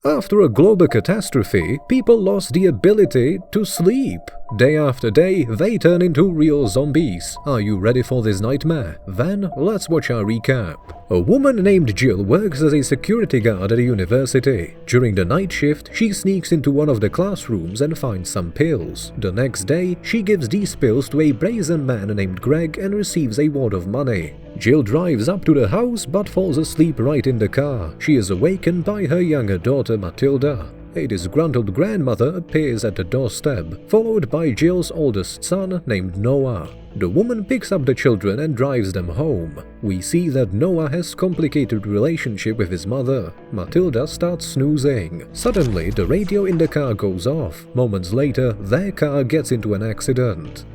After a global catastrophe, people lost the ability to sleep. Day after day, they turn into real zombies. Are you ready for this nightmare? Then, let's watch our recap. A woman named Jill works as a security guard at a university. During the night shift, she sneaks into one of the classrooms and finds some pills. The next day, she gives these pills to a brazen man named Greg and receives a wad of money. Jill drives up to the house but falls asleep right in the car. She is awakened by her younger daughter Matilda. A disgruntled grandmother appears at the doorstep, followed by Jill's oldest son named Noah. The woman picks up the children and drives them home. We see that Noah has complicated relationship with his mother. Matilda starts snoozing. Suddenly, the radio in the car goes off. Moments later, their car gets into an accident.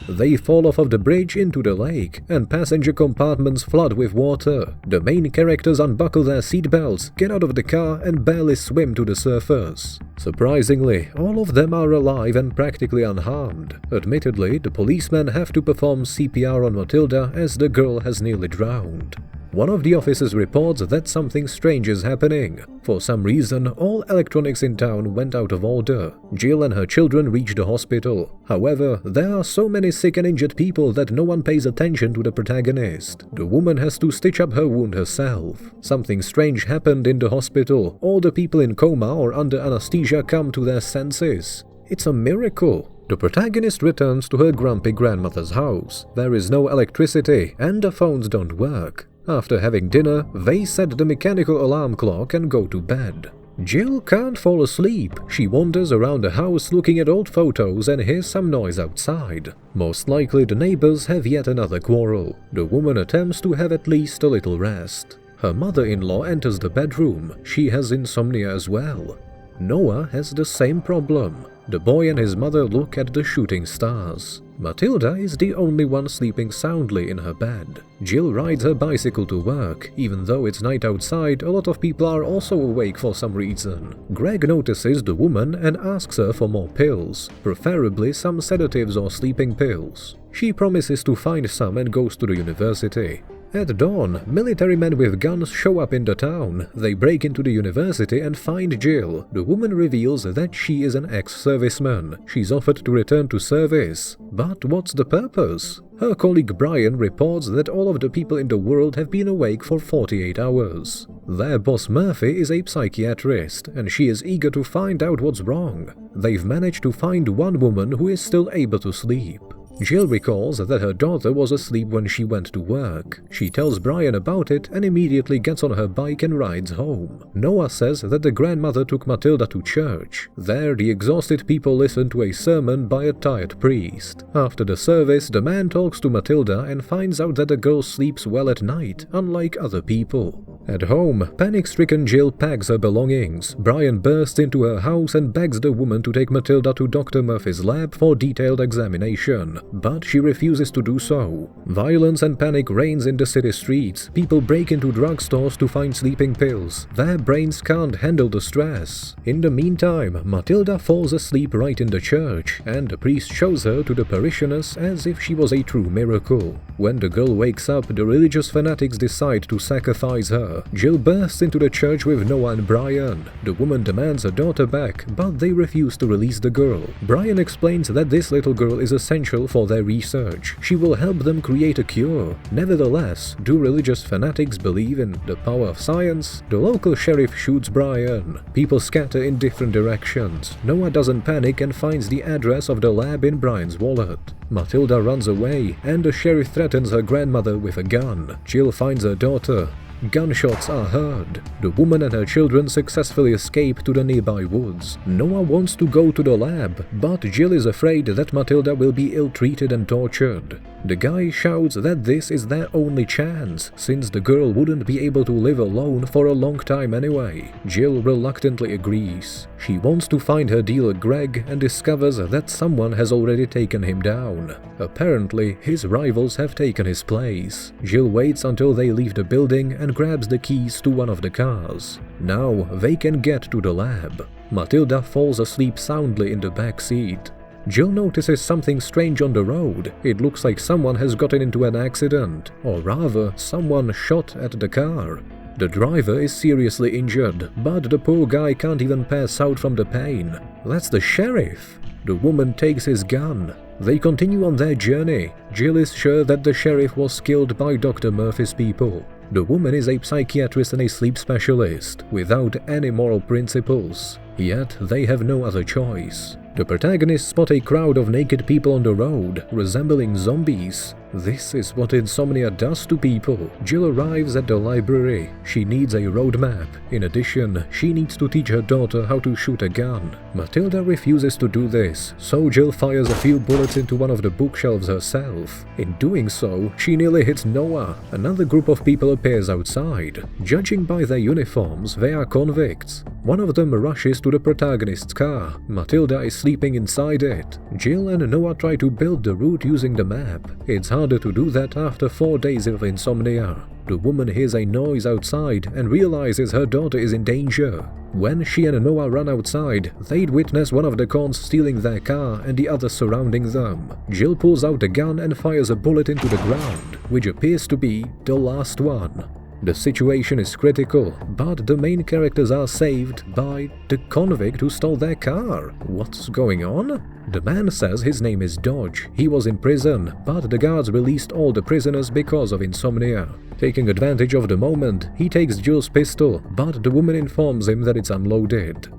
They fall off of the bridge into the lake, and passenger compartments flood with water. The main characters unbuckle their seatbelts, get out of the car, and barely swim to the surface. Surprisingly, all of them are alive and practically unharmed. Admittedly, the policemen have to perform CPR on Matilda as the girl has nearly drowned. One of the officers reports that something strange is happening. For some reason, all electronics in town went out of order. Jill and her children reach the hospital. However, there are so many sick and injured people that no one pays attention to the protagonist. The woman has to stitch up her wound herself. Something strange happened in the hospital. All the people in coma or under anesthesia come to their senses. It's a miracle. The protagonist returns to her grumpy grandmother's house. There is no electricity and the phones don't work. After having dinner, they set the mechanical alarm clock and go to bed. Jill can't fall asleep. She wanders around the house looking at old photos and hears some noise outside. Most likely the neighbors have yet another quarrel. The woman attempts to have at least a little rest. Her mother-in-law enters the bedroom. She has insomnia as well. Noah has the same problem. The boy and his mother look at the shooting stars. Matilda is the only one sleeping soundly in her bed. Jill rides her bicycle to work. Even though it's night outside, a lot of people are also awake for some reason. Greg notices the woman and asks her for more pills, preferably some sedatives or sleeping pills. She promises to find some and goes to the university. At dawn, military men with guns show up in the town. They break into the university and find Jill. The woman reveals that she is an ex-serviceman. She's offered to return to service. But what's the purpose? Her colleague Brian reports that all of the people in the world have been awake for 48 hours. Their boss Murphy is a psychiatrist, and she is eager to find out what's wrong. They've managed to find one woman who is still able to sleep. Jill recalls that her daughter was asleep when she went to work. She tells Brian about it and immediately gets on her bike and rides home. Noah says that the grandmother took Matilda to church. There, the exhausted people listen to a sermon by a tired priest. After the service, the man talks to Matilda and finds out that the girl sleeps well at night, unlike other people. At home, panic-stricken Jill packs her belongings. Brian bursts into her house and begs the woman to take Matilda to Dr. Murphy's lab for detailed examination. But she refuses to do so. Violence and panic reigns in the city streets. People break into drugstores to find sleeping pills. Their brains can't handle the stress. In the meantime, Matilda falls asleep right in the church, and the priest shows her to the parishioners as if she was a true miracle. When the girl wakes up, the religious fanatics decide to sacrifice her. Jill bursts into the church with Noah and Brian. The woman demands her daughter back, but they refuse to release the girl. Brian explains that this little girl is essential for their research. She will help them create a cure. Nevertheless, do religious fanatics believe in the power of science? The local sheriff shoots Brian. People scatter in different directions. Noah doesn't panic and finds the address of the lab in Brian's wallet. Matilda runs away, and the sheriff threatens her grandmother with a gun. Jill finds her daughter. Gunshots are heard. The woman and her children successfully escape to the nearby woods. Noah wants to go to the lab, but Jill is afraid that Matilda will be ill-treated and tortured. The guy shouts that this is their only chance, since the girl wouldn't be able to live alone for a long time anyway. Jill reluctantly agrees. She wants to find her dealer Greg and discovers that someone has already taken him down. Apparently, his rivals have taken his place. Jill waits until they leave the building and grabs the keys to one of the cars. Now they can get to the lab. Matilda falls asleep soundly in the back seat. Jill notices something strange on the road. It looks like someone has gotten into an accident, or rather, someone shot at the car. The driver is seriously injured, but the poor guy can't even pass out from the pain. That's the sheriff! The woman takes his gun. They continue on their journey. Jill is sure that the sheriff was killed by Dr. Murphy's people. The woman is a psychiatrist and a sleep specialist, without any moral principles. Yet they have no other choice. The protagonists spot a crowd of naked people on the road, resembling zombies. This is what insomnia does to people. Jill arrives at the library. She needs a roadmap. In addition, she needs to teach her daughter how to shoot a gun. Matilda refuses to do this, so Jill fires a few bullets into one of the bookshelves herself. In doing so, she nearly hits Noah. Another group of people appears outside. Judging by their uniforms, they are convicts. One of them rushes to the protagonist's car. Matilda is sleeping inside it. Jill and Noah try to build the route using the map. It's harder to do that after 4 days of insomnia. The woman hears a noise outside and realizes her daughter is in danger. When she and Noah run outside, they'd witness one of the cons stealing their car and the others surrounding them. Jill pulls out a gun and fires a bullet into the ground, which appears to be the last one. The situation is critical, but the main characters are saved by the convict who stole their car. What's going on? The man says his name is Dodge. He was in prison, but the guards released all the prisoners because of insomnia. Taking advantage of the moment, he takes Jill's pistol, but the woman informs him that it's unloaded.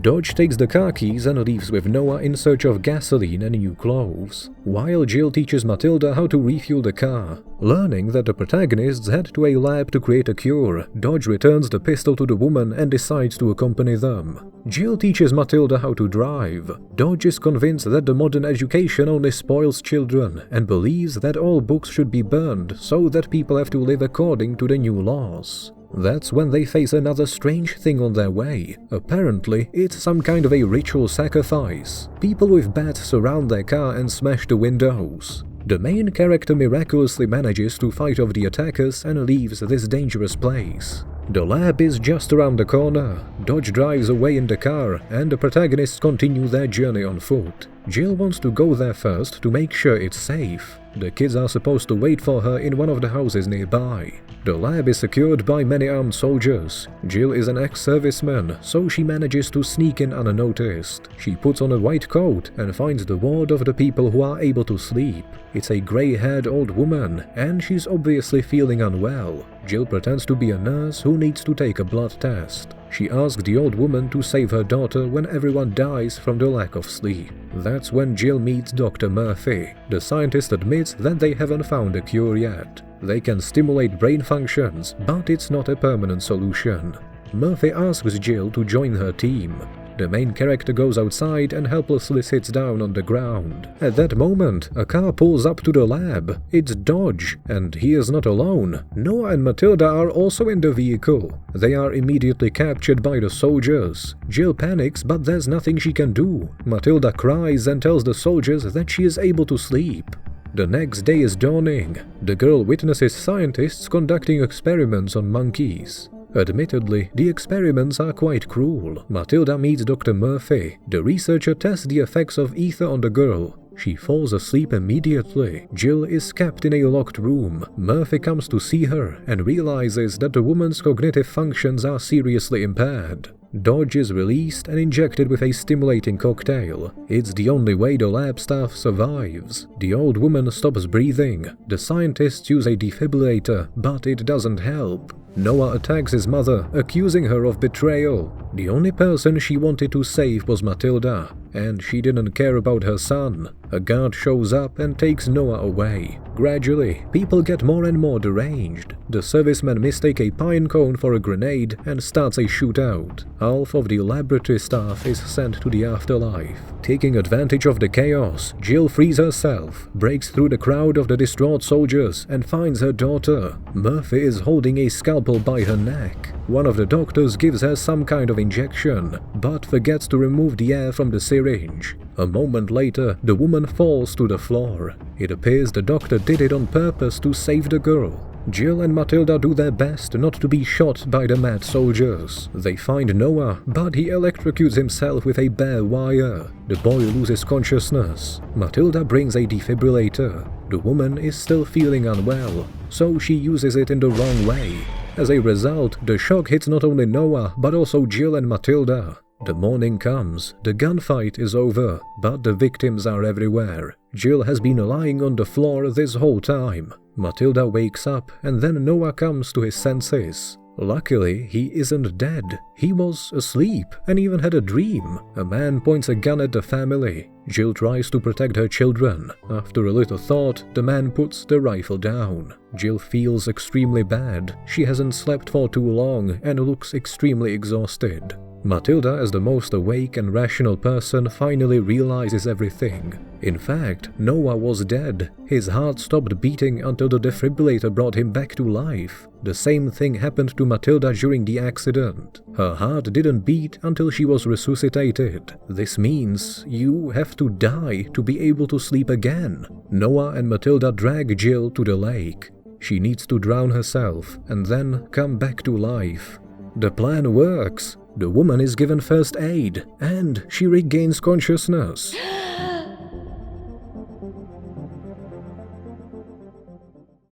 Dodge takes the car keys and leaves with Noah in search of gasoline and new clothes, while Jill teaches Matilda how to refuel the car. Learning that the protagonists head to a lab to create a cure, Dodge returns the pistol to the woman and decides to accompany them. Jill teaches Matilda how to drive. Dodge is convinced that the modern education only spoils children and believes that all books should be burned so that people have to live according to the new laws. That's when they face another strange thing on their way. Apparently, it's some kind of a ritual sacrifice. People with bats surround their car and smash the windows. The main character miraculously manages to fight off the attackers and leaves this dangerous place. The lab is just around the corner. Dodge drives away in the car, and the protagonists continue their journey on foot. Jill wants to go there first to make sure it's safe. The kids are supposed to wait for her in one of the houses nearby. The lab is secured by many armed soldiers. Jill is an ex-serviceman, so she manages to sneak in unnoticed. She puts on a white coat and finds the ward of the people who are able to sleep. It's a grey-haired old woman, and she's obviously feeling unwell. Jill pretends to be a nurse who needs to take a blood test. She asks the old woman to save her daughter when everyone dies from the lack of sleep. That's when Jill meets Dr. Murphy. The scientist admits that they haven't found a cure yet. They can stimulate brain functions, but it's not a permanent solution. Murphy asks Jill to join her team. The main character goes outside and helplessly sits down on the ground. At that moment, a car pulls up to the lab. It's Dodge, and he is not alone. Noah and Matilda are also in the vehicle. They are immediately captured by the soldiers. Jill panics, but there's nothing she can do. Matilda cries and tells the soldiers that she is able to sleep. The next day is dawning. The girl witnesses scientists conducting experiments on monkeys. Admittedly, the experiments are quite cruel. Matilda meets Dr. Murphy. The researcher tests the effects of ether on the girl. She falls asleep immediately. Jill is kept in a locked room. Murphy comes to see her and realizes that the woman's cognitive functions are seriously impaired. Dodge is released and injected with a stimulating cocktail. It's the only way the lab staff survives. The old woman stops breathing. The scientists use a defibrillator, but it doesn't help. Noah attacks his mother, accusing her of betrayal. The only person she wanted to save was Matilda, and she didn't care about her son. A guard shows up and takes Noah away. Gradually, people get more and more deranged. The servicemen mistake a pine cone for a grenade and starts a shootout. Half of the laboratory staff is sent to the afterlife. Taking advantage of the chaos, Jill frees herself, breaks through the crowd of the distraught soldiers, and finds her daughter. Murphy is holding a scalpel by her neck. One of the doctors gives her some kind of injection, but forgets to remove the air from the syringe. A moment later, the woman falls to the floor. It appears the doctor did it on purpose to save the girl. Jill and Matilda do their best not to be shot by the mad soldiers. They find Noah, but he electrocutes himself with a bare wire. The boy loses consciousness. Matilda brings a defibrillator. The woman is still feeling unwell, so she uses it in the wrong way. As a result, the shock hits not only Noah but also Jill and Matilda. The morning comes, the gunfight is over, but the victims are everywhere. Jill has been lying on the floor this whole time. Matilda wakes up and then Noah comes to his senses. Luckily, he isn't dead. He was asleep and even had a dream. A man points a gun at the family. Jill tries to protect her children. After a little thought, the man puts the rifle down. Jill feels extremely bad. She hasn't slept for too long and looks extremely exhausted. Matilda, as the most awake and rational person, finally realizes everything. In fact, Noah was dead. His heart stopped beating until the defibrillator brought him back to life. The same thing happened to Matilda during the accident. Her heart didn't beat until she was resuscitated. This means you have to die to be able to sleep again. Noah and Matilda drag Jill to the lake. She needs to drown herself and then come back to life. The plan works. The woman is given first aid, and she regains consciousness.